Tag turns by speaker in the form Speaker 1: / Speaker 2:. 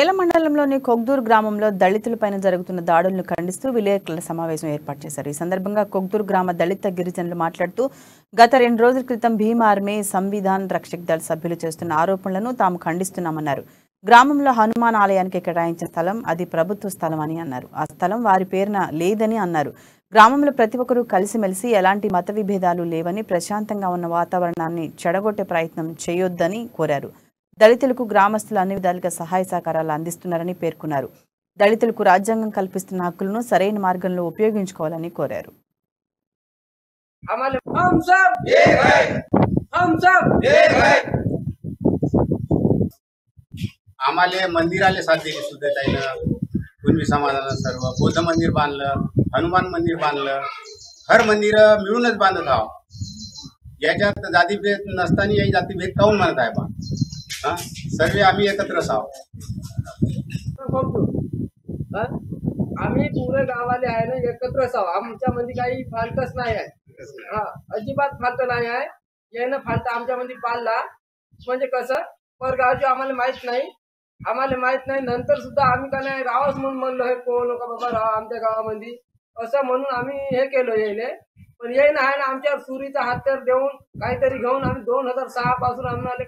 Speaker 1: ఏల మండలంలోని కొగ్దూర్ గ్రామంలో దళితులపైన జరుగుతున్న దాడులను ఖండిస్తూ విలేకరుల సమావేశం ఏర్పాటు చేశారు। ఈ సందర్భంగా కొగ్దూర్ గ్రామ దళిత గిరిజనులు మాట్లాడుతూ గత 2 రోజుల క్రితం భీమ్ ఆర్మీ సంవిధాన్ రక్షక్ దళ సభ్యులు చేస్తున్న ఆరోపణలను తాము ఖండిస్తున్నామన్నారు। గ్రామంలో హనుమాన్ ఆలయానికి కేటాయించిన స్థలం అది ప్రభుత్వ స్థలం అని అన్నారు। ఆ స్థలం వారి పేరున లేదని అన్నారు। గ్రామంలో ప్రతి ఒక్కరూ కలిసిమెలిసి ఎలాంటి మత విభేదాలు లేవని ప్రశాంతంగా ఉన్న వాతావరణాన్ని చెడగొట్టే ప్రయత్నం చేయొద్దని కోరారు। దళితులకు గ్రామస్తులు అన్ని విధాలుగా సహాయ సహకారాలు అందిస్తున్నారని పేర్కొన్నారు। దళితులకు రాజ్యాంగం కల్పిస్తున్న హక్కులను సరైన మార్గంలో ఉపయోగించుకోవాలని కోరారు।
Speaker 2: आम्हाला मंदिराले साथ दिली सुद्धा त्यानं कुणबी समाजाला सर्व बौद्ध मंदिर बांधलं, हनुमान मंदिर बांधलं, हर मंदिर मिळूनच बांधत आहोत। याच्यात जातीभेद नसताना या जातीभेद काऊन म्हणत आहे बा? सर्व आम्ही एकत्रच आहोत।
Speaker 3: आम्ही पूर्ण गावाले आहे ना एकत्रच आहोत। आमच्यामध्ये काही फाल्टच नाही आहे। अजिबात फाल्ट नाही आहे। यानं फाल्ट आमच्यामध्ये पाळला म्हणजे कसं परगावचे आम्हाला माहित नाही नंतर सुद्धा आम्ही का नाही रावच म्हणून म्हणलो हे कोण नका बाबा राव आमच्या गावामध्ये असं म्हणून आम्ही हे केलं येले। पण येईन आहे ना आमच्यावर सुरीचा हत्यार देऊन काहीतरी घेऊन आम्ही 2006 पासून आम्हाला